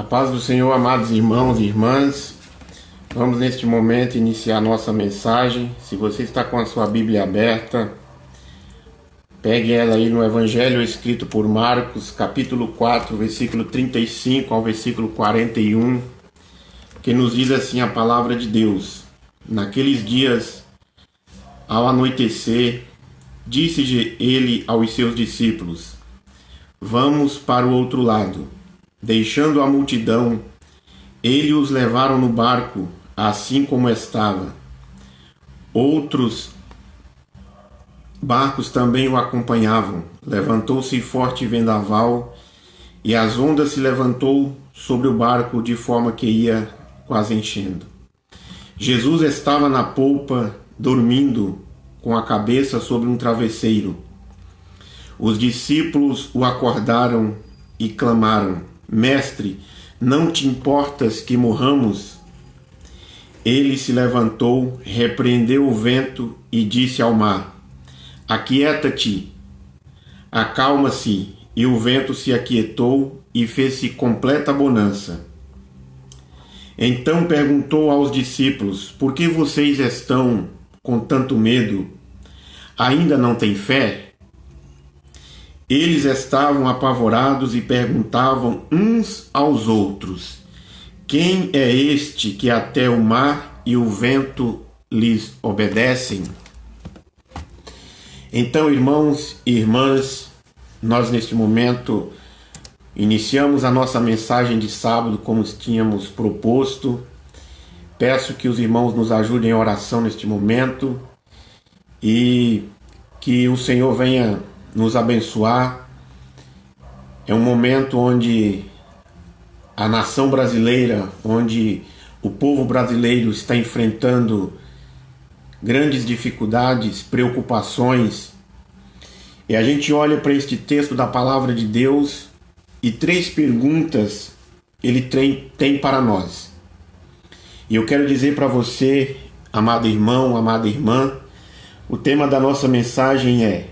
A paz do Senhor, amados irmãos e irmãs. Vamos neste momento iniciar nossa mensagem. Se você está com a sua Bíblia aberta, pegue ela aí no Evangelho escrito por Marcos, capítulo 4, versículo 35 ao versículo 41, que nos diz assim a palavra de Deus. Naqueles dias, ao anoitecer, disse ele aos seus discípulos: Vamos para o outro lado. Deixando a multidão, eles os levaram no barco, assim como estava. Outros barcos também o acompanhavam. Levantou-se forte vendaval, e as ondas se levantou sobre o barco de forma que ia quase enchendo. Jesus estava na polpa, dormindo, com a cabeça sobre um travesseiro. Os discípulos o acordaram e clamaram: Mestre, não te importas que morramos? Ele se levantou, repreendeu o vento e disse ao mar: Aquieta-te, acalma-se. E o vento se aquietou e fez-se completa bonança. Então perguntou aos discípulos: Por que vocês estão com tanto medo? Ainda não têm fé? Eles estavam apavorados e perguntavam uns aos outros: Quem é este que até o mar e o vento lhes obedecem? Então, irmãos e irmãs, nós neste momento iniciamos a nossa mensagem de sábado como tínhamos proposto. Peço que os irmãos nos ajudem em oração neste momento e que o Senhor venha nos abençoar. É um momento onde a nação brasileira, onde o povo brasileiro está enfrentando grandes dificuldades, preocupações, e a gente olha para este texto da palavra de Deus e três perguntas ele tem para nós. E eu quero dizer para você, amado irmão, amada irmã, o tema da nossa mensagem é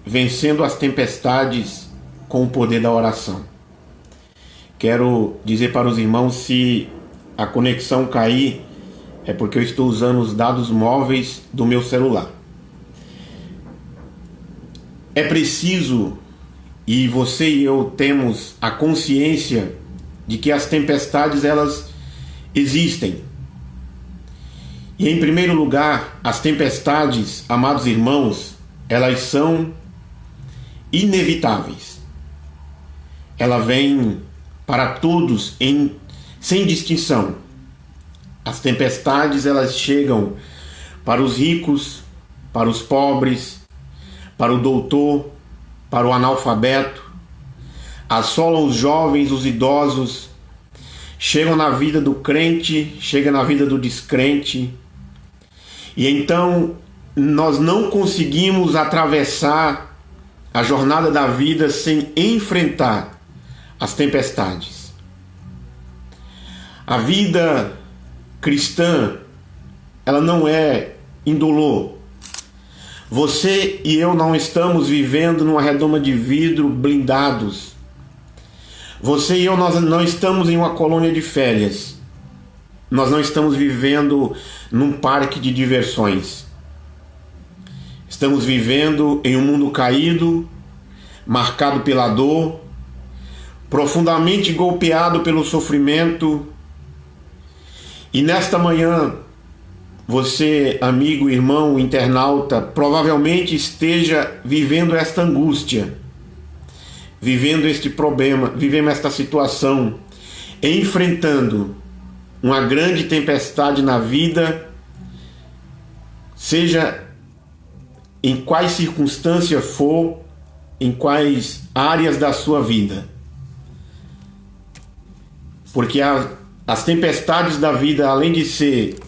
Vencendo as tempestades com o poder da oração. Quero dizer para os irmãos, se a conexão cair, é porque eu estou usando os dados móveis do meu celular. É preciso, e você e eu temos a consciência de que as tempestades, elas existem. E em primeiro lugar, as tempestades, amados irmãos, elas são inevitáveis. Ela vem para todos sem distinção. As tempestades, elas chegam para os ricos, para os pobres, para o doutor, para o analfabeto, assolam os jovens, os idosos, chegam na vida do crente, chegam na vida do descrente. E então nós não conseguimos atravessar a jornada da vida sem enfrentar as tempestades. A vida cristã, ela não é indolor. Você e eu não estamos vivendo numa redoma de vidro blindados. Você e eu, nós não estamos em uma colônia de férias. Nós não estamos vivendo num parque de diversões. Estamos vivendo em um mundo caído, marcado pela dor, profundamente golpeado pelo sofrimento. E nesta manhã, você, amigo, irmão, internauta, provavelmente esteja vivendo esta angústia, vivendo este problema, vivendo esta situação, enfrentando uma grande tempestade na vida, seja em quais circunstâncias for, em quais áreas da sua vida. Porque as tempestades da vida, além de ser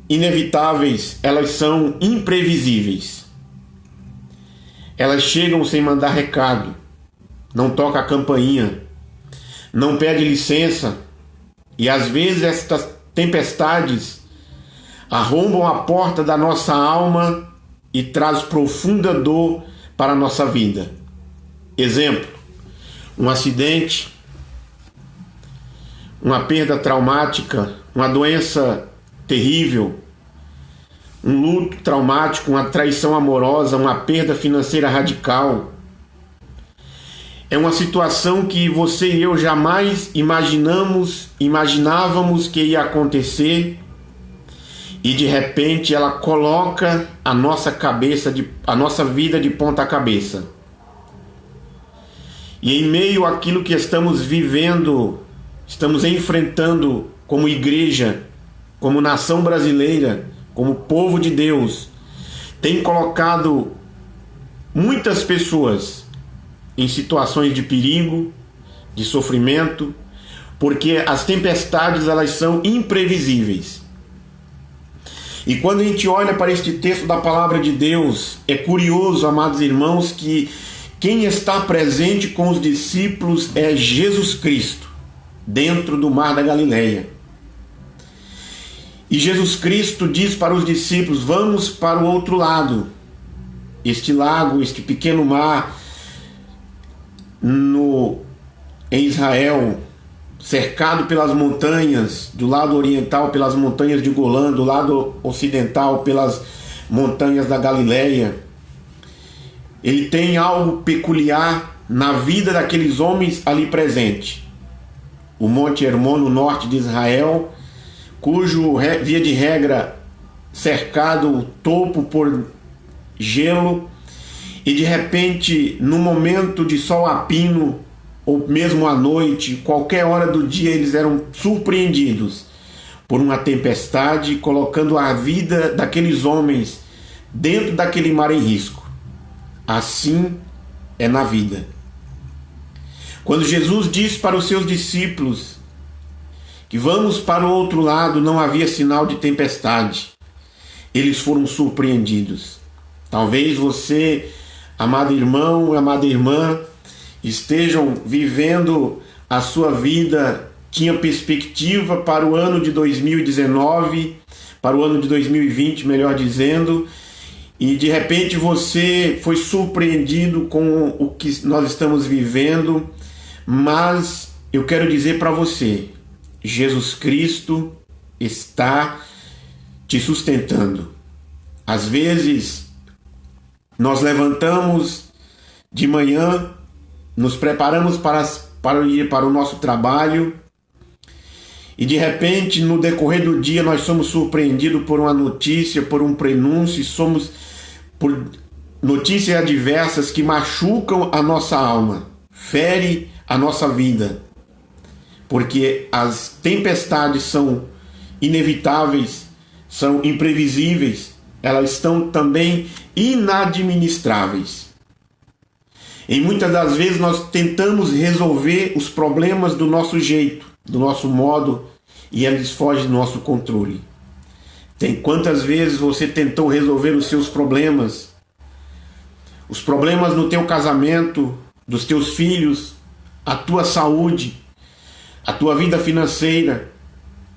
inevitáveis, elas são imprevisíveis. Elas chegam sem mandar recado, não toca a campainha, não pede licença, e às vezes estas tempestades arrombam a porta da nossa alma e traz profunda dor para a nossa vida. Exemplo, um acidente, uma perda traumática, uma doença terrível, um luto traumático, uma traição amorosa, uma perda financeira radical. É uma situação que você e eu jamais imaginávamos que ia acontecer, e de repente ela coloca a nossa vida de ponta cabeça. E em meio àquilo que estamos vivendo, estamos enfrentando como igreja, como nação brasileira, como povo de Deus, tem colocado muitas pessoas em situações de perigo, de sofrimento, porque as tempestades elas são imprevisíveis. E quando a gente olha para este texto da palavra de Deus, é curioso, amados irmãos, que quem está presente com os discípulos é Jesus Cristo, dentro do mar da Galileia. E Jesus Cristo diz para os discípulos: vamos para o outro lado. Este lago, este pequeno mar em Israel, cercado pelas montanhas, do lado oriental pelas montanhas de Golã, do lado ocidental pelas montanhas da Galileia. Ele tem algo peculiar na vida daqueles homens ali presentes. O Monte Hermon, no norte de Israel, cujo, via de regra, cercado o topo por gelo, e de repente, no momento de sol a pino, ou mesmo à noite, qualquer hora do dia, eles eram surpreendidos por uma tempestade, colocando a vida daqueles homens dentro daquele mar em risco. Assim é na vida. Quando Jesus disse para os seus discípulos que vamos para o outro lado, não havia sinal de tempestade. Eles foram surpreendidos. Talvez você, amado irmão, amada irmã, estejam vivendo a sua vida, tinha perspectiva para o ano de 2019, para o ano de 2020, melhor dizendo, e de repente você foi surpreendido com o que nós estamos vivendo, mas eu quero dizer para você, Jesus Cristo está te sustentando. Às vezes nós levantamos de manhã, nos preparamos para ir para o nosso trabalho e de repente no decorrer do dia nós somos surpreendidos por uma notícia, por um prenúncio, por notícias adversas que machucam a nossa alma, ferem a nossa vida, porque as tempestades são inevitáveis, são imprevisíveis, elas estão também inadministráveis. E muitas das vezes nós tentamos resolver os problemas do nosso jeito, do nosso modo, e eles fogem do nosso controle. Quantas vezes você tentou resolver os seus problemas, os problemas no teu casamento, dos teus filhos, a tua saúde, a tua vida financeira?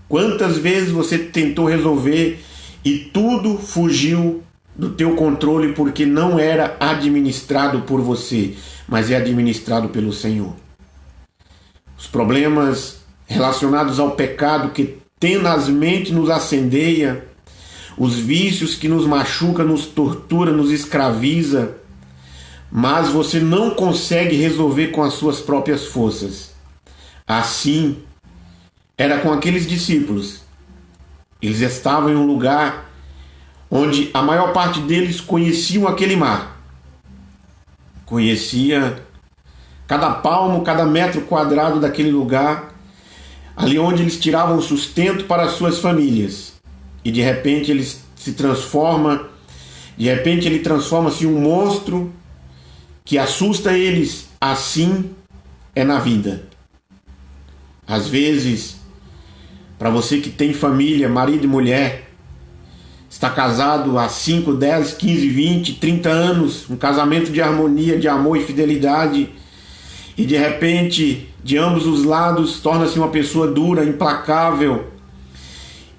Quantas vezes você tentou resolver e tudo fugiu do teu controle porque não era administrado por você, mas é administrado pelo Senhor. Os problemas relacionados ao pecado que tenazmente nos assedeia, os vícios que nos machuca, nos tortura, nos escraviza, mas você não consegue resolver com as suas próprias forças. Assim era com aqueles discípulos. Eles estavam em um lugar onde a maior parte deles conheciam aquele mar. Conhecia cada palmo, cada metro quadrado daquele lugar, ali onde eles tiravam sustento para as suas famílias. E de repente ele se transforma, ele transforma-se em um monstro que assusta eles. Assim é na vida. Às vezes, para você que tem família, marido e mulher, está casado há 5, 10, 15, 20, 30 anos, um casamento de harmonia, de amor e fidelidade, e de repente, de ambos os lados, torna-se uma pessoa dura, implacável,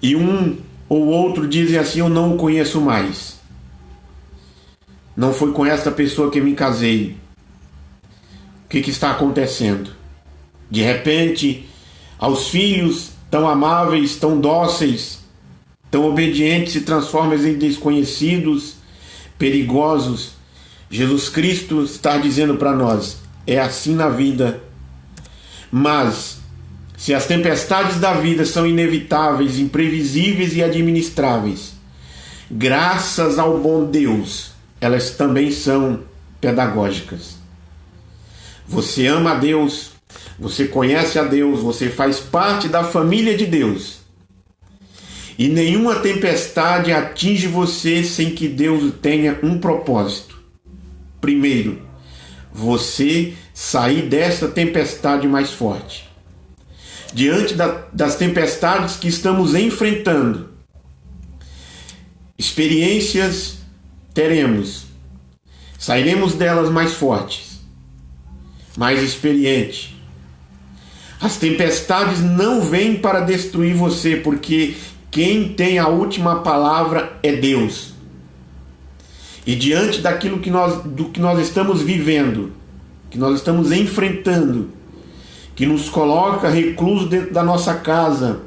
e um ou outro dizem assim: eu não o conheço mais. Não foi com esta pessoa que me casei. O que está acontecendo? De repente, aos filhos tão amáveis, tão dóceis, tão obedientes, se transformam em desconhecidos, perigosos. Jesus Cristo está dizendo para nós: é assim na vida. Mas se as tempestades da vida são inevitáveis, imprevisíveis e administráveis, graças ao bom Deus, elas também são pedagógicas. Você ama a Deus, você conhece a Deus, você faz parte da família de Deus. E nenhuma tempestade atinge você sem que Deus tenha um propósito. Primeiro, você sair dessa tempestade mais forte. Diante das tempestades que estamos enfrentando, experiências teremos. Sairemos delas mais fortes, mais experientes. As tempestades não vêm para destruir você, porque quem tem a última palavra é Deus. E diante do que nós estamos vivendo, que nós estamos enfrentando, que nos coloca reclusos dentro da nossa casa,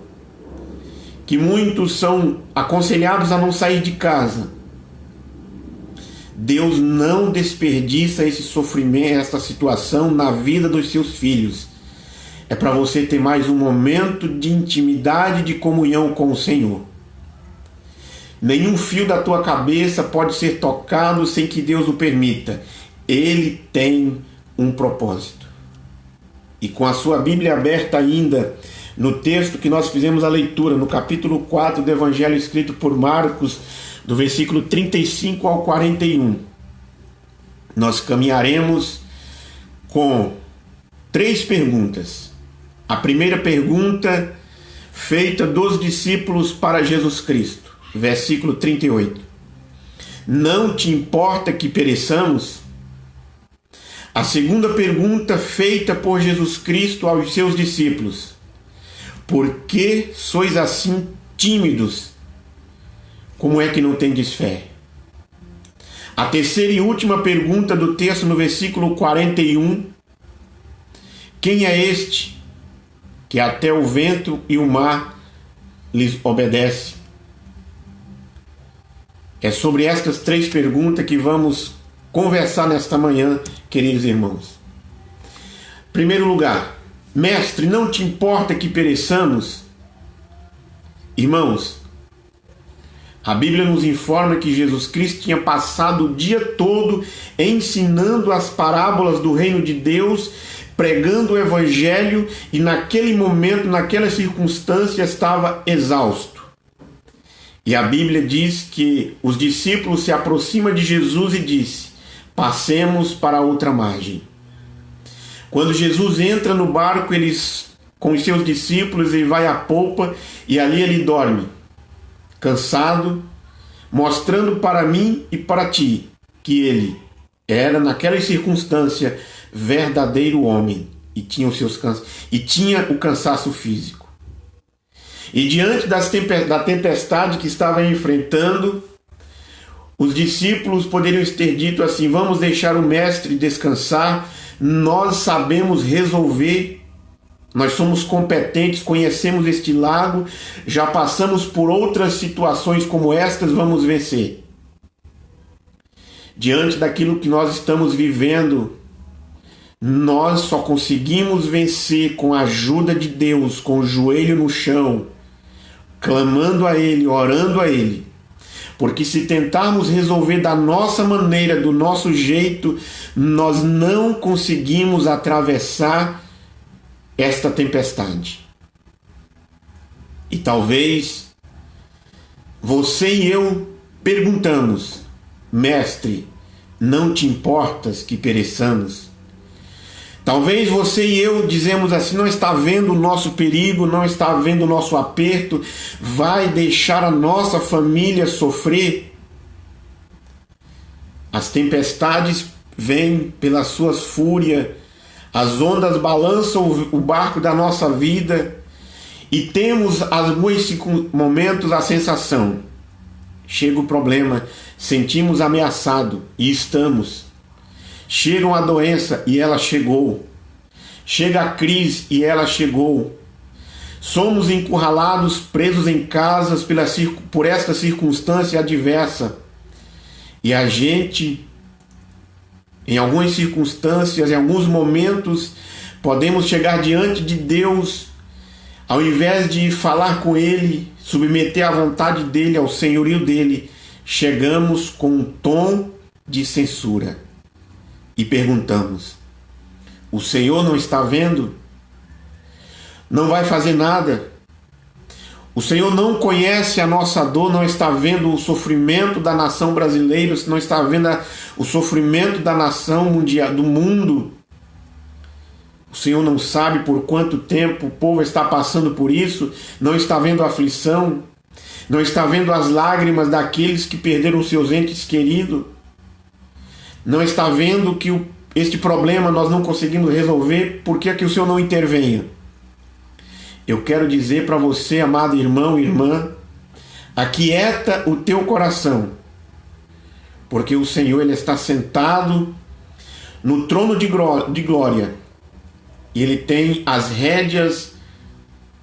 que muitos são aconselhados a não sair de casa, Deus não desperdiça esse sofrimento, essa situação na vida dos seus filhos. É para você ter mais um momento de intimidade, de comunhão com o Senhor. Nenhum fio da tua cabeça pode ser tocado sem que Deus o permita. Ele tem um propósito. E com a sua Bíblia aberta ainda, no texto que nós fizemos a leitura, no capítulo 4 do Evangelho escrito por Marcos, do versículo 35 ao 41, nós caminharemos com 3 perguntas. A primeira pergunta, feita dos discípulos para Jesus Cristo, versículo 38. Não te importa que pereçamos? A segunda pergunta, feita por Jesus Cristo aos seus discípulos: por que sois assim tímidos? Como é que não tendes fé? A terceira e última pergunta do texto, no versículo 41. Quem é este que até o vento e o mar lhes obedece? É sobre estas 3 perguntas que vamos conversar nesta manhã, queridos irmãos. Em primeiro lugar, mestre, não te importa que pereçamos? Irmãos, a Bíblia nos informa que Jesus Cristo tinha passado o dia todo ensinando as parábolas do reino de Deus, pregando o Evangelho, e naquele momento, naquela circunstância, estava exausto. E a Bíblia diz que os discípulos se aproximam de Jesus e disse: passemos para a outra margem. Quando Jesus entra no barco, com os seus discípulos, ele vai à polpa e ali ele dorme, cansado, mostrando para mim e para ti que ele era, naquela circunstância, verdadeiro homem e tinha o cansaço físico. E diante da tempestade que estava enfrentando, os discípulos poderiam ter dito assim: vamos deixar o mestre descansar, nós sabemos resolver, nós somos competentes, conhecemos este lago, já passamos por outras situações como estas, vamos vencer. Diante daquilo que nós estamos vivendo, nós só conseguimos vencer com a ajuda de Deus, com o joelho no chão, clamando a Ele, orando a Ele. Porque se tentarmos resolver da nossa maneira, do nosso jeito, nós não conseguimos atravessar esta tempestade. E talvez você e eu perguntamos: mestre, não te importas que pereçamos? Talvez você e eu dizemos assim: não está vendo o nosso perigo, não está vendo o nosso aperto, vai deixar a nossa família sofrer? As tempestades vêm pelas suas fúrias, as ondas balançam o barco da nossa vida e temos, alguns momentos, a sensação: chega o problema, sentimos ameaçado e estamos. Chega uma doença e ela chegou. Chega a crise e ela chegou. somos encurralados, presos em casas por esta circunstância adversa. E a gente, em algumas circunstâncias, em alguns momentos, podemos chegar diante de Deus, ao invés de falar com Ele, submeter a vontade dEle, ao senhorio dEle, chegamos com um tom de censura e perguntamos: o Senhor não está vendo? Não vai fazer nada? O Senhor não conhece a nossa dor, não está vendo o sofrimento da nação brasileira, não está vendo o sofrimento da nação mundial, do mundo? O Senhor não sabe por quanto tempo o povo está passando por isso, não está vendo a aflição, não está vendo as lágrimas daqueles que perderam seus entes queridos, não está vendo que este problema nós não conseguimos resolver. Por que é que o Senhor não intervenha? Eu quero dizer para você, amado irmão e irmã, aquieta o teu coração, porque o Senhor ele está sentado no trono de glória e Ele tem as rédeas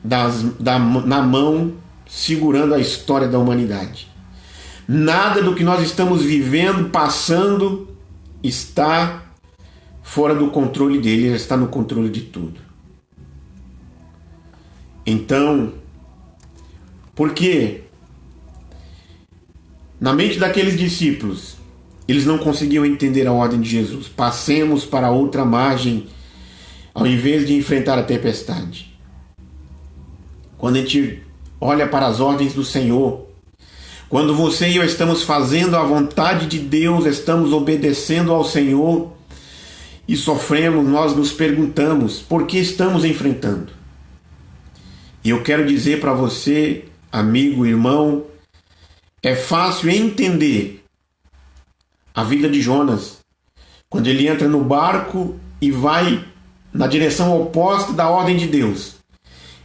na mão, segurando a história da humanidade. Nada do que nós estamos vivendo, passando, está fora do controle dele, Ele está no controle de tudo. Então, por quê? Na mente daqueles discípulos, eles não conseguiam entender a ordem de Jesus. Passemos para outra margem, ao invés de enfrentar a tempestade. Quando a gente olha para as ordens do Senhor, quando você e eu estamos fazendo a vontade de Deus, estamos obedecendo ao Senhor e sofremos, nós nos perguntamos por que estamos enfrentando. E eu quero dizer para você, amigo, irmão, é fácil entender a vida de Jonas, quando ele entra no barco e vai na direção oposta da ordem de Deus.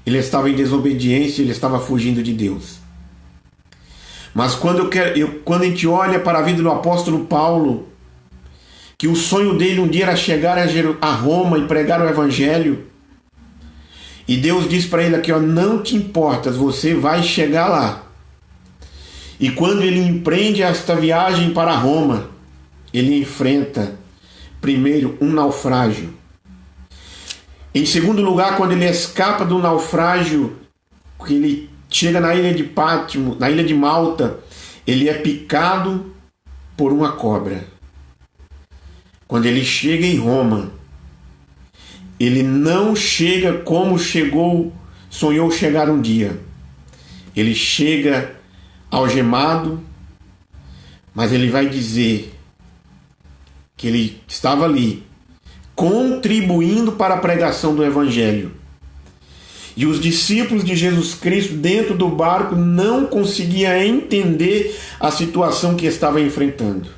Ele estava em desobediência, ele estava fugindo de Deus. Mas quando a gente olha para a vida do apóstolo Paulo, que o sonho dele um dia era chegar a Roma e pregar o evangelho, e Deus diz para ele aqui, ó, não te importas, você vai chegar lá. E quando ele empreende esta viagem para Roma, ele enfrenta primeiro um naufrágio. Em segundo lugar, quando ele escapa do naufrágio, que ele chega na ilha de Pátimo, na ilha de Malta, ele é picado por uma cobra. Quando ele chega em Roma, ele não chega como sonhou chegar um dia. Ele chega algemado, mas ele vai dizer que ele estava ali, contribuindo para a pregação do Evangelho. E os discípulos de Jesus Cristo dentro do barco não conseguiam entender a situação que estava enfrentando.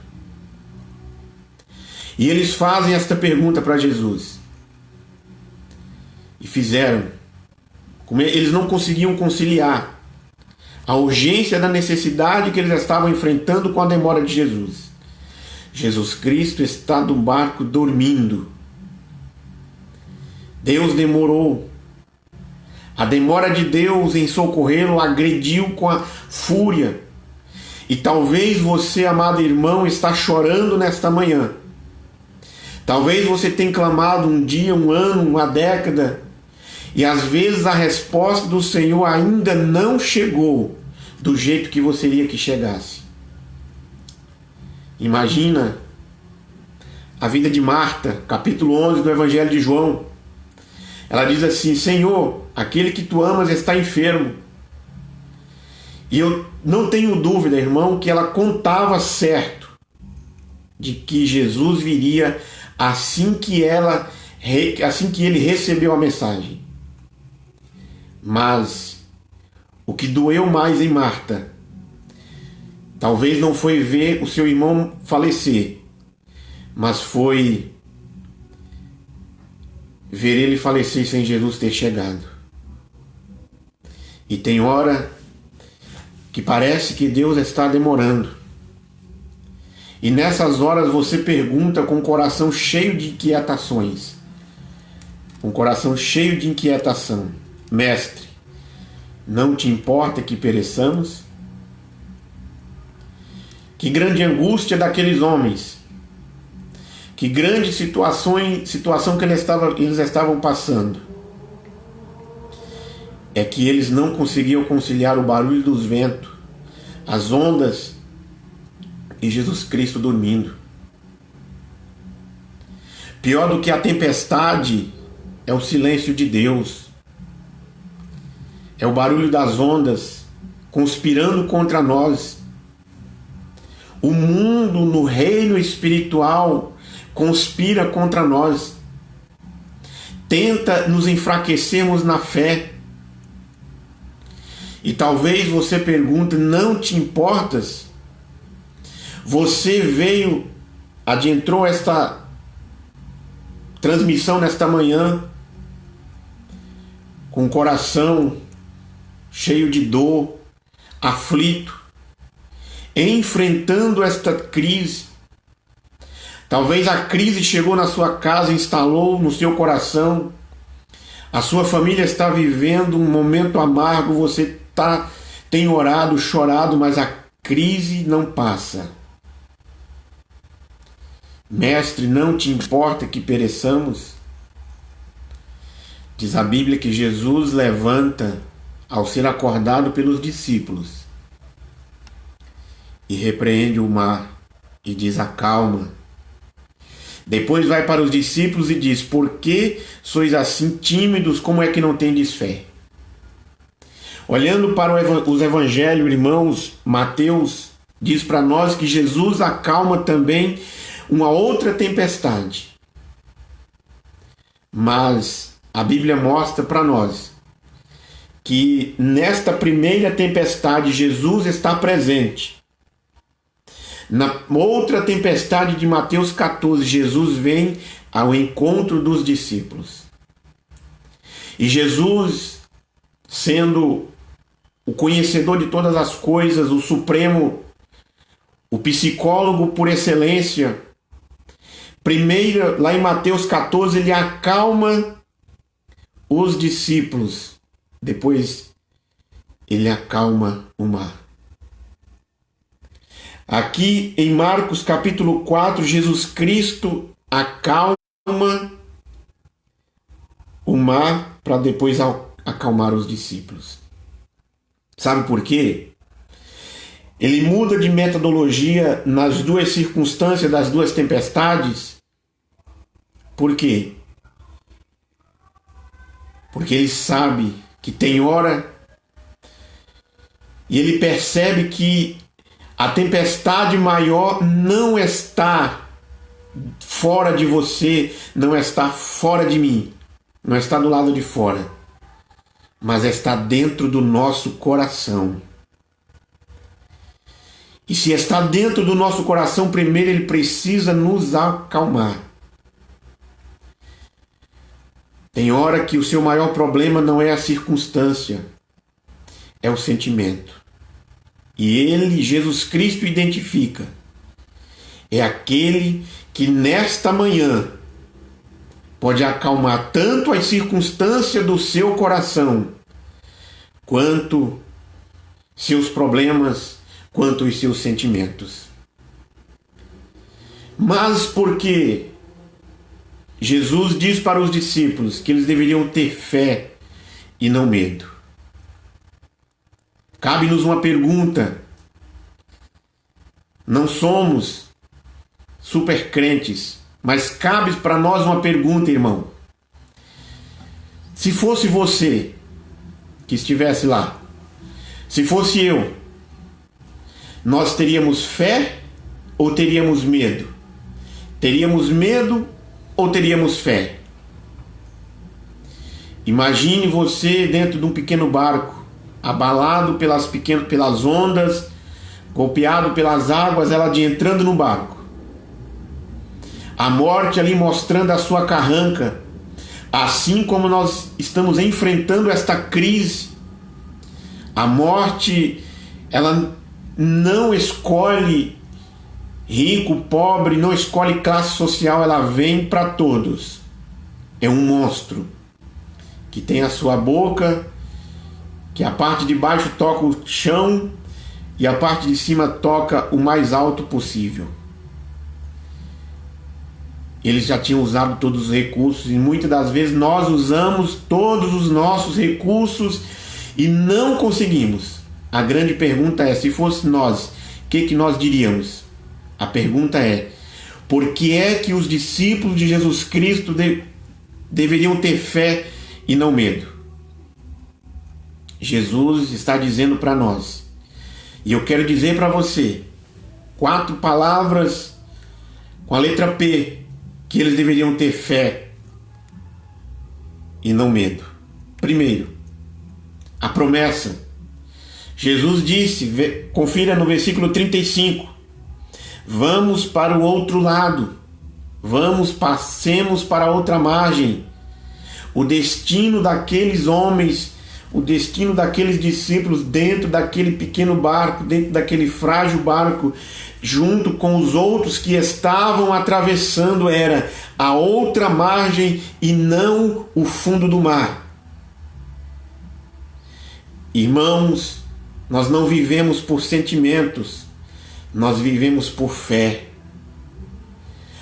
E eles fazem esta pergunta para Jesus. E fizeram. Eles não conseguiam conciliar a urgência da necessidade que eles estavam enfrentando com a demora de Jesus. Jesus Cristo está no barco dormindo. Deus demorou. A demora de Deus em socorrê-lo agrediu com a fúria. E talvez você, amado irmão, está chorando nesta manhã. Talvez você tenha clamado um dia, um ano, uma década, e às vezes a resposta do Senhor ainda não chegou do jeito que você queria que chegasse. Imagina a vida de Marta, capítulo 11 do Evangelho de João. Ela diz assim: Senhor, aquele que tu amas está enfermo. E eu não tenho dúvida, irmão, que ela contava certo de que Jesus viria assim que ele recebeu a mensagem. Mas o que doeu mais em Marta, talvez não foi ver o seu irmão falecer, mas foi ver ele falecer sem Jesus ter chegado. E tem hora que parece que Deus está demorando. E nessas horas você pergunta com o coração cheio de inquietações. Com o coração cheio de inquietação: Mestre, Não te importa que pereçamos? Que grande angústia daqueles homens. Que grande situação que eles estavam passando. É que eles não conseguiam conciliar o barulho dos ventos, as ondas e Jesus Cristo dormindo. Pior do que a tempestade é o silêncio de Deus. É o barulho das ondas conspirando contra nós. O mundo no reino espiritual conspira contra nós. Tenta nos enfraquecermos na fé. E talvez você pergunte, não te importas? Você adentrou esta transmissão nesta manhã com o coração cheio de dor, aflito, enfrentando esta crise. Talvez a crise chegou na sua casa, instalou no seu coração. A sua família está vivendo um momento amargo, você tem orado, chorado, mas a crise não passa. Mestre, não te importa que pereçamos? Diz a Bíblia que Jesus levanta ao ser acordado pelos discípulos e repreende o mar e diz: acalma. Depois vai para os discípulos e diz: por que sois assim tímidos? Como é que não tendes fé? Olhando para os evangelhos, irmãos, Mateus diz para nós que Jesus acalma também uma outra tempestade. Mas a Bíblia mostra para nós que nesta primeira tempestade Jesus está presente. Na outra tempestade de Mateus 14, Jesus vem ao encontro dos discípulos. E Jesus, sendo o conhecedor de todas as coisas, o supremo, o psicólogo por excelência, primeiro, lá em Mateus 14, ele acalma os discípulos. Depois, ele acalma o mar. Aqui em Marcos capítulo 4, Jesus Cristo acalma o mar para depois acalmar os discípulos. Sabe por quê? Ele muda de metodologia nas duas circunstâncias das duas tempestades. Por quê? Porque ele sabe que tem hora e ele percebe que a tempestade maior não está fora de você, não está fora de mim, não está do lado de fora, mas está dentro do nosso coração. E se está dentro do nosso coração, primeiro ele precisa nos acalmar. Tem hora que o seu maior problema não é a circunstância, é o sentimento. E ele, Jesus Cristo, identifica. É aquele que nesta manhã pode acalmar tanto as circunstâncias do seu coração, quanto seus problemas, quanto os seus sentimentos. Mas porque Jesus diz para os discípulos que eles deveriam ter fé e não medo. Cabe-nos uma pergunta. Não somos super crentes, mas cabe para nós uma pergunta, irmão. Se fosse você que estivesse lá, se fosse eu, nós teríamos fé ou teríamos medo? Teríamos medo ou teríamos fé? Imagine você dentro de um pequeno barco, abalado pelas ondas, golpeado pelas águas, ela entrando no barco. A morte ali mostrando a sua carranca. Assim como nós estamos enfrentando esta crise, a morte, ela não escolhe rico, pobre, não escolhe classe social, ela vem para todos. É um monstro que tem a sua boca que a parte de baixo toca o chão e a parte de cima toca o mais alto possível. Eles já tinham usado todos os recursos e muitas das vezes nós usamos todos os nossos recursos e não conseguimos. A grande pergunta é, se fosse nós, o que nós diríamos? A pergunta é, por que é que os discípulos de Jesus Cristo deveriam ter fé e não medo? Jesus está dizendo para nós, e eu quero dizer para você, 4 palavras com a letra P, que eles deveriam ter fé e não medo. Primeiro, a promessa. Jesus disse, confira no versículo 35, vamos para o outro lado, passemos para a outra margem. O destino daqueles homens, o destino daqueles discípulos dentro daquele pequeno barco, dentro daquele frágil barco, junto com os outros que estavam atravessando, era a outra margem e não o fundo do mar. Irmãos, nós não vivemos por sentimentos, nós vivemos por fé.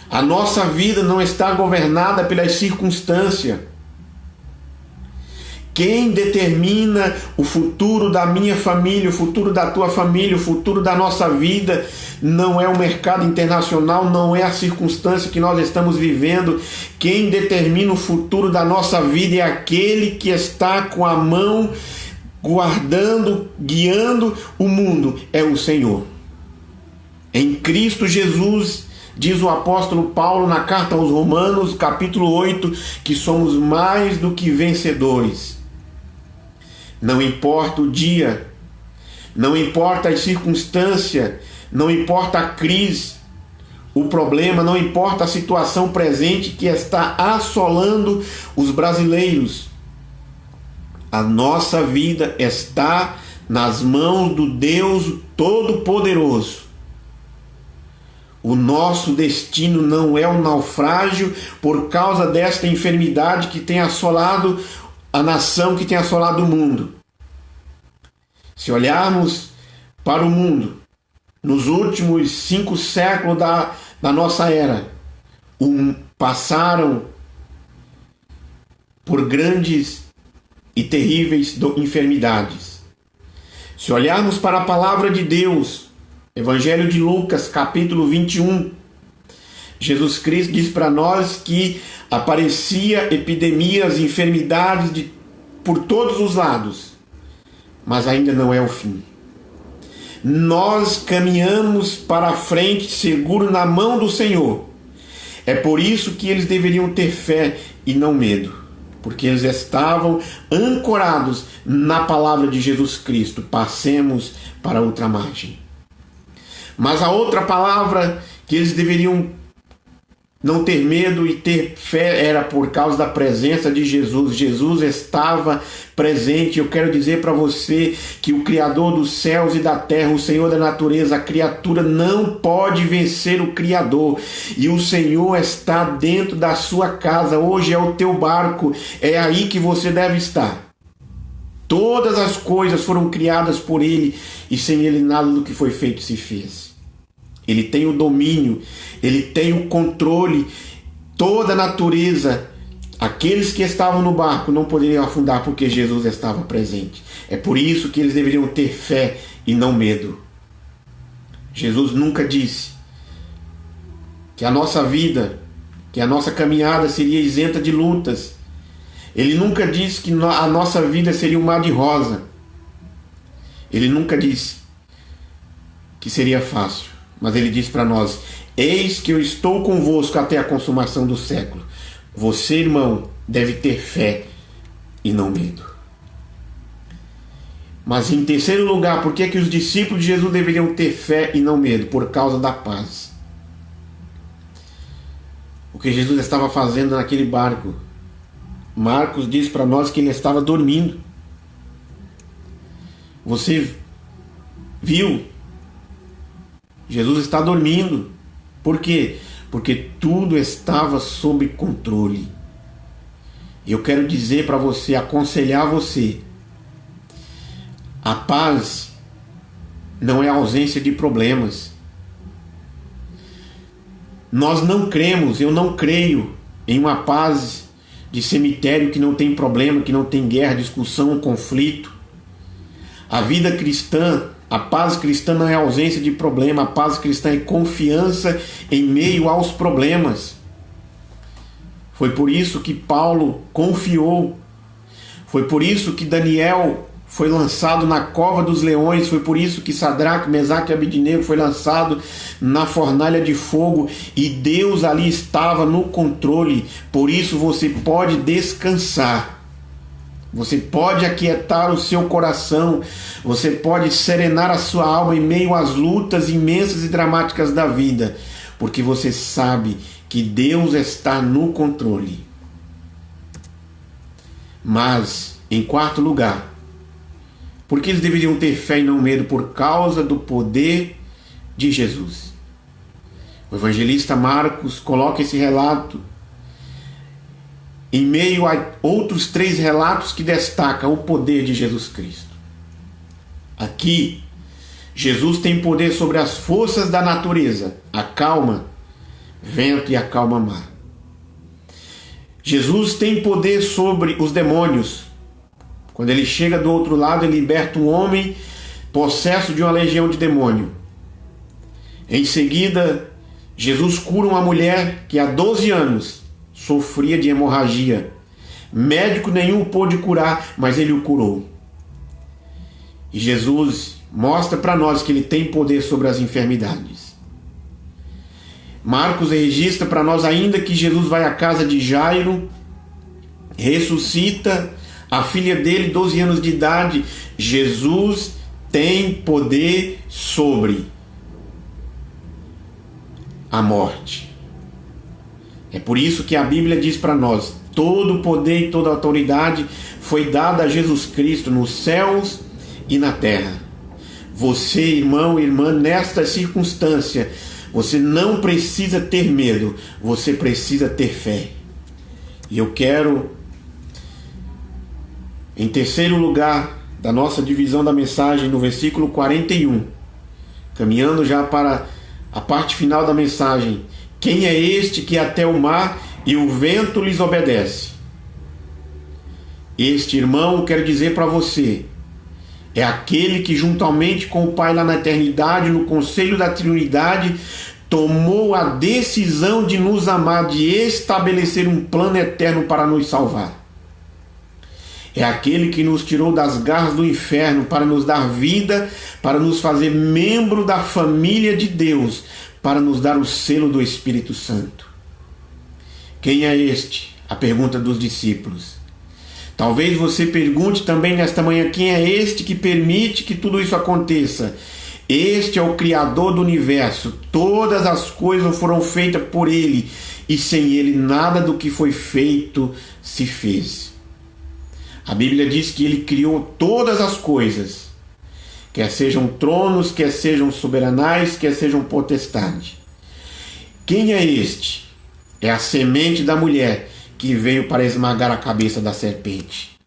A nossa vida não está governada pelas circunstâncias. Quem determina o futuro da minha família, o futuro da tua família, o futuro da nossa vida, não é o mercado internacional, não é a circunstância que nós estamos vivendo. Quem determina o futuro da nossa vida é aquele que está com a mão guardando, guiando o mundo, é o Senhor. Em Cristo Jesus, diz o apóstolo Paulo na carta aos Romanos, capítulo 8, que somos mais do que vencedores. Não importa o dia, não importa as circunstâncias, não importa a crise, o problema, não importa a situação presente que está assolando os brasileiros. A nossa vida está nas mãos do Deus Todo-Poderoso. O nosso destino não é um naufrágio por causa desta enfermidade que tem assolado a nação, que tem assolado o mundo. Se olharmos para o mundo, nos últimos 5 séculos da nossa era, passaram por grandes e terríveis enfermidades. Se olharmos para a palavra de Deus, Evangelho de Lucas, capítulo 21, Jesus Cristo diz para nós que aparecia epidemias, enfermidades por todos os lados, mas ainda não é o fim. Nós caminhamos para a frente, seguro na mão do Senhor. É por isso que eles deveriam ter fé e não medo, porque eles estavam ancorados na palavra de Jesus Cristo. Passemos para outra margem. Mas a outra palavra que eles deveriam não ter medo e ter fé era por causa da presença de Jesus. Jesus estava presente. Eu quero dizer para você que o Criador dos céus e da terra, o Senhor da natureza, a criatura não pode vencer o Criador. E o Senhor está dentro da sua casa. Hoje é o teu barco. É aí que você deve estar. Todas as coisas foram criadas por Ele e sem Ele nada do que foi feito se fez. Ele tem o domínio, Ele tem o controle, toda a natureza. Aqueles que estavam no barco não poderiam afundar porque Jesus estava presente. É por isso que eles deveriam ter fé e não medo. Jesus nunca disse que a nossa vida, que a nossa caminhada seria isenta de lutas. Ele nunca disse que a nossa vida seria um mar de rosa. Ele nunca disse que seria fácil. Mas ele diz para nós: eis que eu estou convosco até a consumação do século. Você, irmão, deve ter fé e não medo. Mas em terceiro lugar, por que que os discípulos de Jesus deveriam ter fé e não medo? Por causa da paz. O que Jesus estava fazendo naquele barco? Marcos diz para nós que ele estava dormindo. Você viu? Jesus está dormindo. Por quê? Porque tudo estava sob controle. E eu quero dizer para você, aconselhar você, A paz não é a ausência de problemas. Nós não cremos, eu não creio em uma paz de cemitério que não tem problema, que não tem guerra, discussão, conflito. A vida cristã, a paz cristã não é ausência de problema, a paz cristã é confiança em meio aos problemas. Foi por isso que Paulo confiou, foi por isso que Daniel foi lançado na cova dos leões, foi por isso que Sadraque, Mesaque e Abednego foi lançado na fornalha de fogo, e Deus ali estava no controle. Por isso você pode descansar, você pode aquietar o seu coração, você pode serenar a sua alma em meio às lutas imensas e dramáticas da vida, porque você sabe que Deus está no controle. Mas, em quarto lugar, porque eles deveriam ter fé e não medo? Por causa do poder de Jesus. O evangelista Marcos coloca esse relato em meio a outros 3 relatos que destacam o poder de Jesus Cristo. Aqui, Jesus tem poder sobre as forças da natureza, acalma vento e acalma mar. Jesus tem poder sobre os demônios. Quando ele chega do outro lado, ele liberta um homem possesso de uma legião de demônio. Em seguida, Jesus cura uma mulher que há 12 anos sofria de hemorragia. Médico nenhum pôde curar, mas ele o curou. E Jesus mostra para nós que ele tem poder sobre as enfermidades. Marcos registra para nós ainda que Jesus vai à casa de Jairo, ressuscita a filha dele, 12 anos de idade. Jesus tem poder sobre a morte. É por isso que a Bíblia diz para nós: todo o poder e toda a autoridade foi dada a Jesus Cristo nos céus e na terra. Você, irmão e irmã, nesta circunstância, você não precisa ter medo, você precisa ter fé. E eu quero, em terceiro lugar da nossa divisão da mensagem, no versículo 41, caminhando já para a parte final da mensagem: quem é este que até o mar e o vento lhes obedece? Este, irmão, quero dizer para você, é aquele que juntamente com o Pai lá na eternidade, no conselho da Trindade, tomou a decisão de nos amar, de estabelecer um plano eterno para nos salvar. É aquele que nos tirou das garras do inferno para nos dar vida, para nos fazer membro da família de Deus, para nos dar o selo do Espírito Santo. Quem é este? A pergunta dos discípulos. Talvez você pergunte também nesta manhã: quem é este que permite que tudo isso aconteça? Este é o Criador do universo. Todas as coisas foram feitas por Ele, e sem Ele nada do que foi feito se fez. A Bíblia diz que Ele criou todas as coisas, quer sejam tronos, quer sejam soberanais, quer sejam potestades. Quem é este? É a semente da mulher que veio para esmagar a cabeça da serpente.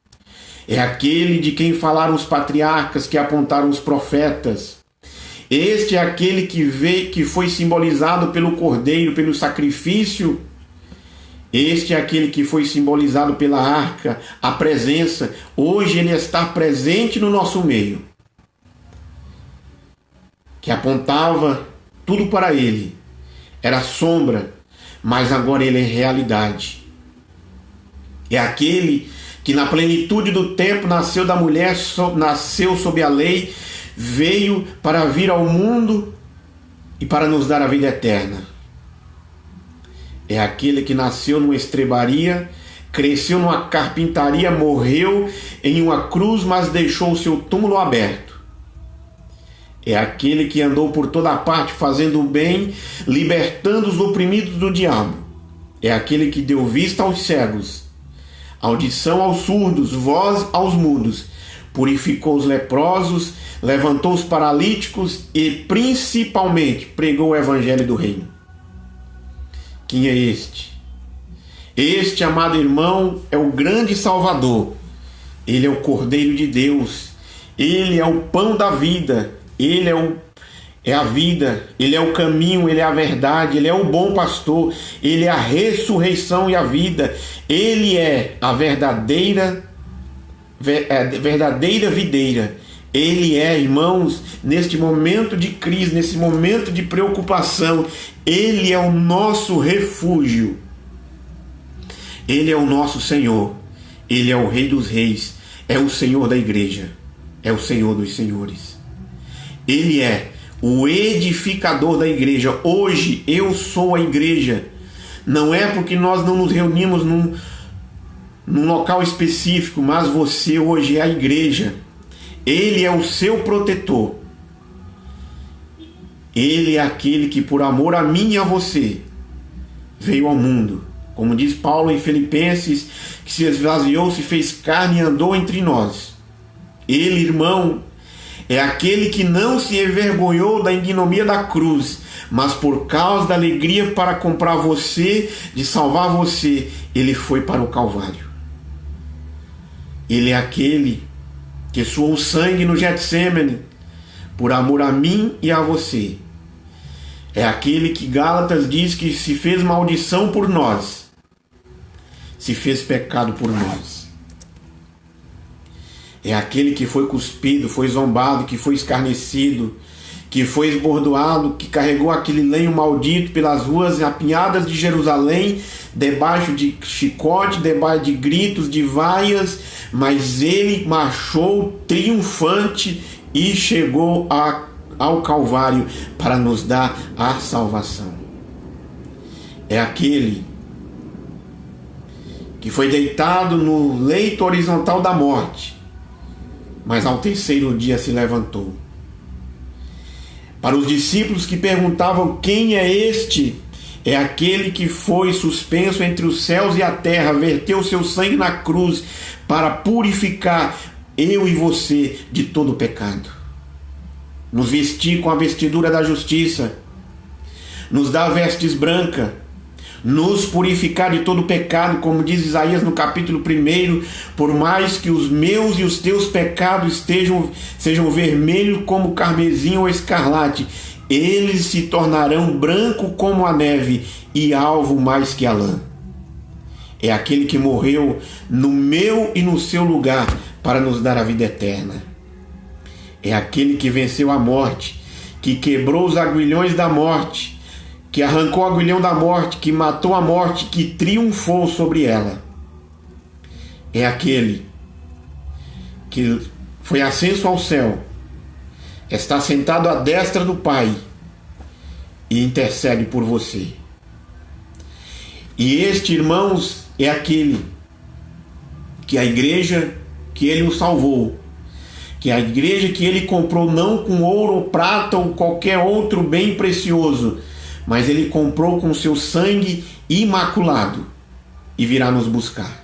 É aquele de quem falaram os patriarcas, que apontaram os profetas. Este é aquele que veio, que foi simbolizado pelo cordeiro, pelo sacrifício. Este é aquele que foi simbolizado pela arca, a presença. Hoje ele está presente no nosso meio, que apontava tudo para ele. Era sombra, mas agora ele é realidade. É aquele que na plenitude do tempo nasceu da mulher, nasceu sob a lei, veio para vir ao mundo e para nos dar a vida eterna. É aquele que nasceu numa estrebaria, cresceu numa carpintaria, morreu em uma cruz, mas deixou o seu túmulo aberto. É aquele que andou por toda parte fazendo o bem, libertando os oprimidos do diabo. É aquele que deu vista aos cegos, audição aos surdos, voz aos mudos, purificou os leprosos, levantou os paralíticos e principalmente pregou o evangelho do reino. Quem é este? Este, amado irmão, é o grande Salvador. Ele é o Cordeiro de Deus. Ele é o pão da vida, Ele é a vida, Ele é o caminho, Ele é a verdade, Ele é o bom pastor, Ele é a ressurreição e a vida, Ele é a verdadeira videira. Ele é, irmãos, neste momento de crise, nesse momento de preocupação, Ele é o nosso refúgio. Ele é o nosso Senhor. Ele é o Rei dos Reis. É o Senhor da igreja. É o Senhor dos senhores. Ele é o edificador da igreja. Hoje eu sou a igreja. Não é porque nós não nos reunimos num local específico, mas você hoje é a igreja. Ele é o seu protetor. Ele é aquele que, por amor a mim e a você, veio ao mundo. Como diz Paulo em Filipenses, que se esvaziou, se fez carne e andou entre nós. Ele, irmão, é aquele que não se envergonhou da ignomia da cruz, mas por causa da alegria para comprar você, de salvar você, ele foi para o Calvário. Ele é aquele que suou o sangue no Getsêmani, por amor a mim e a você. É aquele que Gálatas diz que se fez maldição por nós, se fez pecado por nós. É aquele que foi cuspido, foi zombado, que foi escarnecido, que foi esbordoado, que carregou aquele lenho maldito pelas ruas apinhadas de Jerusalém, debaixo de chicote, debaixo de gritos, de vaias, mas ele marchou triunfante e chegou ao Calvário para nos dar a salvação. É aquele que foi deitado no leito horizontal da morte, mas ao terceiro dia se levantou. Para os discípulos que perguntavam: quem é este? É aquele que foi suspenso entre os céus e a terra, verteu o seu sangue na cruz para purificar eu e você de todo o pecado. Nos vestir com a vestidura da justiça, nos dar vestes brancas, nos purificar de todo o pecado, como diz Isaías no capítulo 1, por mais que os meus e os teus pecados sejam vermelhos como carmesim ou escarlate, eles se tornarão branco como a neve e alvo mais que a lã. É aquele que morreu no meu e no seu lugar para nos dar a vida eterna. É aquele que venceu a morte, que quebrou os aguilhões da morte, que arrancou o aguilhão da morte, que matou a morte, que triunfou sobre ela. É aquele que foi ascenso ao céu, está sentado à destra do Pai e intercede por você. E este, irmãos, é aquele que a igreja que ele o salvou, que a igreja que ele comprou não com ouro ou prata ou qualquer outro bem precioso, mas ele comprou com seu sangue imaculado e virá nos buscar.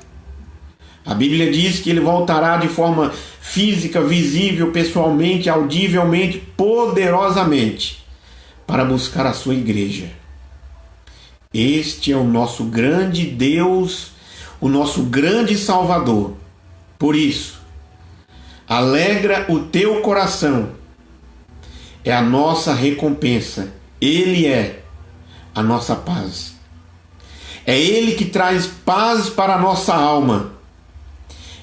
A Bíblia diz que ele voltará de forma física, visível, pessoalmente, audivelmente, poderosamente, para buscar a sua igreja. Este é o nosso grande Deus, o nosso grande Salvador. Por isso, alegra o teu coração. É a nossa recompensa. Ele é a nossa paz. É Ele que traz paz para a nossa alma.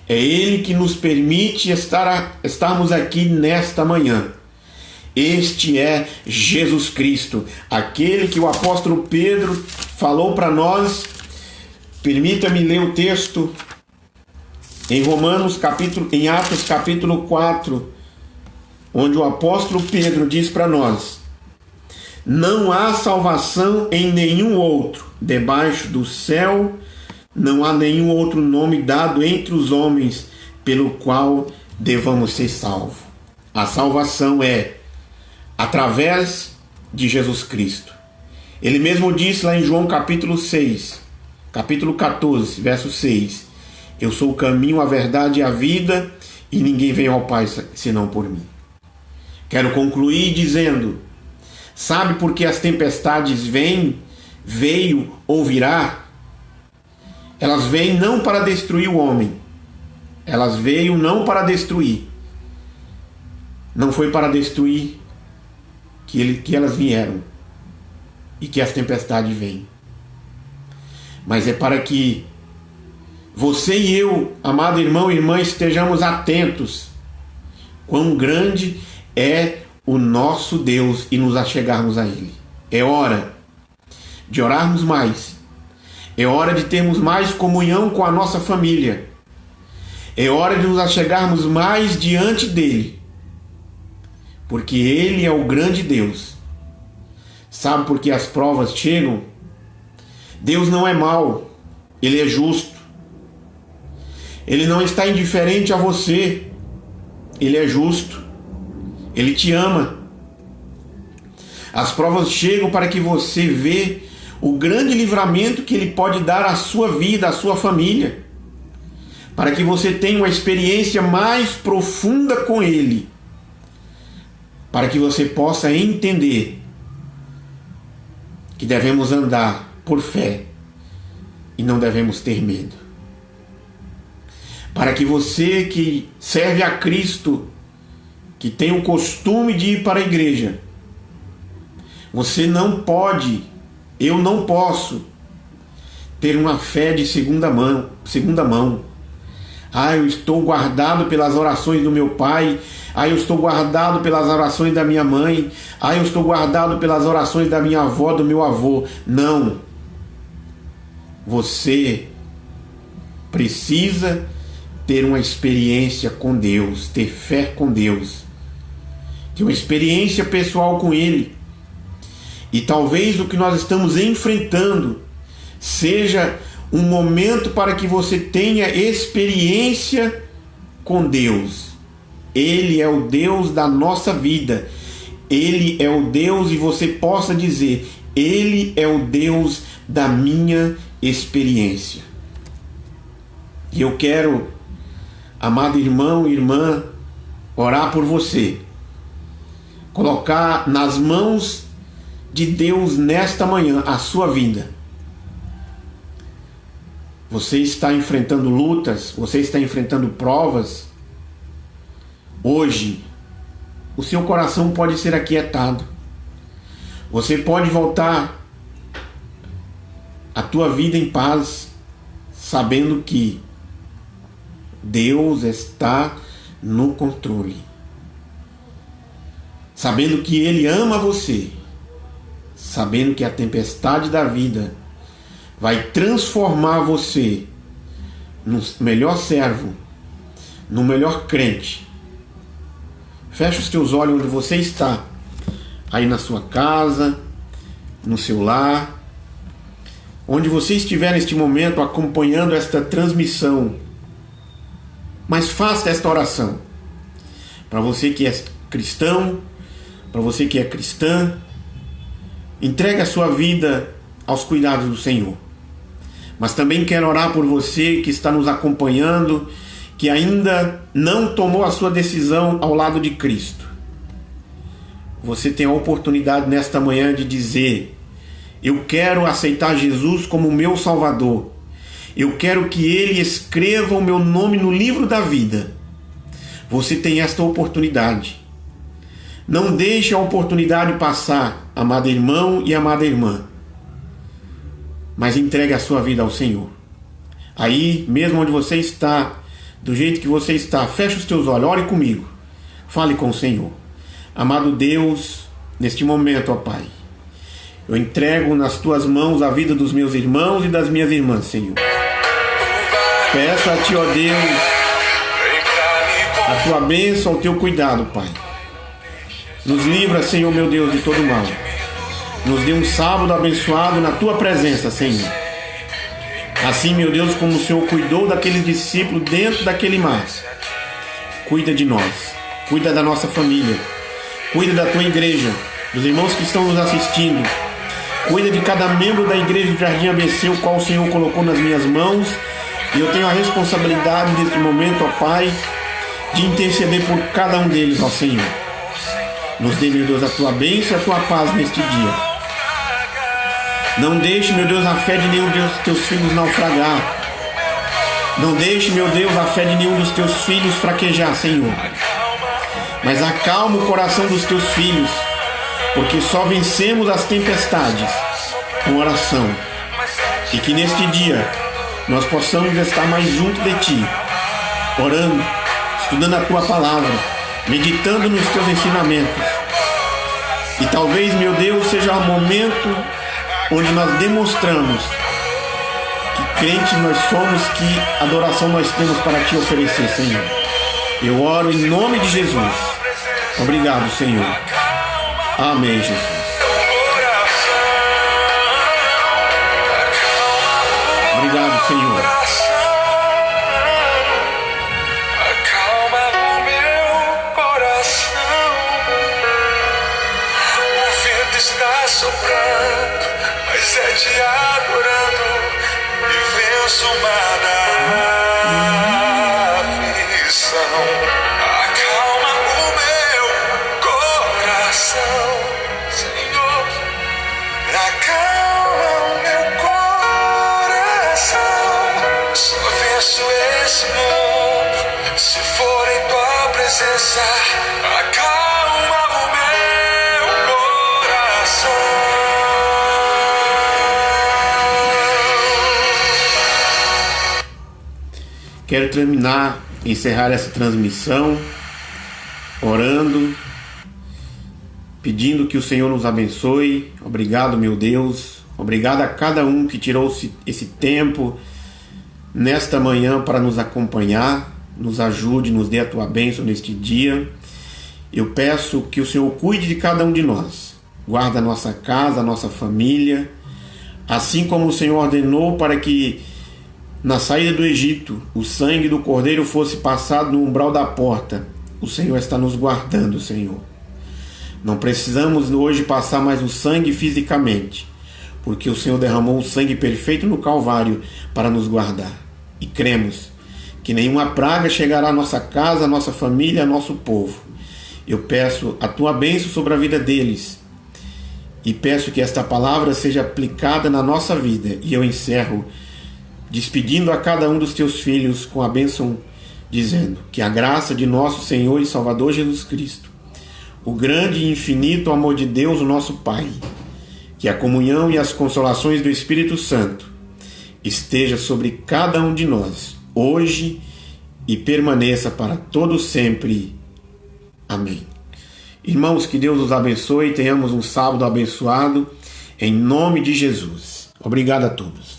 É Ele que nos permite estarmos aqui nesta manhã. Este é Jesus Cristo, aquele que o apóstolo Pedro falou para nós. Permita-me ler o texto em Atos capítulo 4, onde o apóstolo Pedro diz para nós: não há salvação em nenhum outro, debaixo do céu não há nenhum outro nome dado entre os homens pelo qual devamos ser salvos. A salvação é através de Jesus Cristo. Ele mesmo disse lá em João capítulo 14, verso 6: eu sou o caminho, a verdade e a vida, e ninguém vem ao Pai senão por mim. Quero concluir dizendo: sabe por que as tempestades veio ou virá? Elas vêm não para destruir o homem. Elas veio não para destruir, Não foi para destruir que elas vieram e que as tempestades vêm, mas é para que você e eu, amado irmão e irmã, estejamos atentos quão grande é o nosso Deus e nos achegarmos a Ele. É hora de orarmos mais, é hora de termos mais comunhão com a nossa família, é hora de nos achegarmos mais diante dEle, porque Ele é o grande Deus. Sabe por que as provas chegam? Deus não é mau, Ele é justo. Ele não está indiferente a você, Ele é justo, Ele te ama. As provas chegam para que você veja o grande livramento que Ele pode dar à sua vida, à sua família, para que você tenha uma experiência mais profunda com Ele, para que você possa entender que devemos andar por fé e não devemos ter medo. Para que você que serve a Cristo, que tem o costume de ir para a igreja, você não pode, eu não posso ter uma fé de segunda mão. Eu estou guardado pelas orações do meu pai. Eu estou guardado pelas orações da minha mãe. Eu estou guardado pelas orações da minha avó, do meu avô. Não. Você precisa ter uma experiência com Deus, ter fé com Deus, ter uma experiência pessoal com Ele. E talvez o que nós estamos enfrentando seja um momento para que você tenha experiência com Deus. Ele é o Deus da nossa vida. Ele é o Deus, e você possa dizer: Ele é o Deus da minha experiência. E eu quero, amado irmão e irmã, orar por você, colocar nas mãos de Deus nesta manhã a sua vida. Você está enfrentando lutas, você está enfrentando provas. Hoje, o seu coração pode ser aquietado. Você pode voltar a tua vida em paz, sabendo que Deus está no controle, sabendo que Ele ama você, sabendo que a tempestade da vida vai transformar você no melhor servo, no melhor crente. Feche os teus olhos onde você está, aí na sua casa, no seu lar, onde você estiver neste momento acompanhando esta transmissão. Mas faça esta oração. Para você que é cristão, para você que é cristã, entregue a sua vida aos cuidados do Senhor. Mas também quero orar por você que está nos acompanhando, que ainda não tomou a sua decisão ao lado de Cristo. Você tem a oportunidade nesta manhã de dizer: eu quero aceitar Jesus como meu Salvador. Eu quero que Ele escreva o meu nome no livro da vida. Você tem esta oportunidade. Não deixe a oportunidade passar, amado irmão e amada irmã. Mas entregue a sua vida ao Senhor. Aí, mesmo onde você está, do jeito que você está, feche os teus olhos, ore comigo. Fale com o Senhor. Amado Deus, neste momento, ó Pai, eu entrego nas tuas mãos a vida dos meus irmãos e das minhas irmãs, Senhor. Peço a Ti, ó Deus, a Tua bênção, o Teu cuidado, Pai. Nos livra, Senhor meu Deus, de todo mal. Nos dê um sábado abençoado na Tua presença, Senhor. Assim, meu Deus, como o Senhor cuidou daqueles discípulos dentro daquele mar, cuida de nós, cuida da nossa família, cuida da Tua igreja, dos irmãos que estão nos assistindo, cuida de cada membro da igreja do Jardim ABC, o qual o Senhor colocou nas minhas mãos. E eu tenho a responsabilidade neste momento, ó Pai, de interceder por cada um deles, ó Senhor. Nos dê, meu Deus, a Tua bênção e a Tua paz neste dia. Não deixe, meu Deus, a fé de nenhum dos Teus filhos naufragar. Não deixe, meu Deus, a fé de nenhum dos Teus filhos fraquejar, Senhor. mas acalma o coração dos teus filhos, porque só vencemos as tempestades com oração. E que neste dia nós possamos estar mais junto de Ti, orando, estudando a Tua palavra, meditando nos Teus ensinamentos. E talvez, meu Deus, seja o momento onde nós demonstramos que crentes nós somos, que adoração nós temos para Te oferecer, Senhor. Eu oro em nome de Jesus. Obrigado, Senhor. Amém, Jesus. Obrigado, Senhor. Acalma o meu coração. O vento está soprando, mas é te adorando e venço uma aflição. Acalma o meu coração, Senhor. Acalma o meu coração. Só venço esse mundo se for em tua presença. Acalma o meu coração. Quero terminar, encerrar essa transmissão, orando, pedindo que o Senhor nos abençoe. Obrigado, meu Deus. Obrigado a cada um que tirou esse tempo nesta manhã para nos acompanhar. Nos ajude, nos dê a tua bênção neste dia. Eu peço que o Senhor cuide de cada um de nós. Guarda a nossa casa, a nossa família. Assim como o Senhor ordenou para que na saída do Egito o sangue do cordeiro fosse passado no umbral da porta, o Senhor está nos guardando, Senhor. Não precisamos hoje passar mais o sangue fisicamente, porque o Senhor derramou o sangue perfeito no Calvário para nos guardar. E cremos que nenhuma praga chegará à nossa casa, à nossa família, ao nosso povo. Eu peço a tua bênção sobre a vida deles e peço que esta palavra seja aplicada na nossa vida. E eu encerro despedindo a cada um dos teus filhos com a bênção, dizendo que a graça de nosso Senhor e Salvador Jesus Cristo, o grande e infinito amor de Deus, o nosso Pai, que a comunhão e as consolações do Espírito Santo esteja sobre cada um de nós, hoje e permaneça para todo sempre. Amém. Irmãos, que Deus os abençoe e tenhamos um sábado abençoado, em nome de Jesus. Obrigado a todos.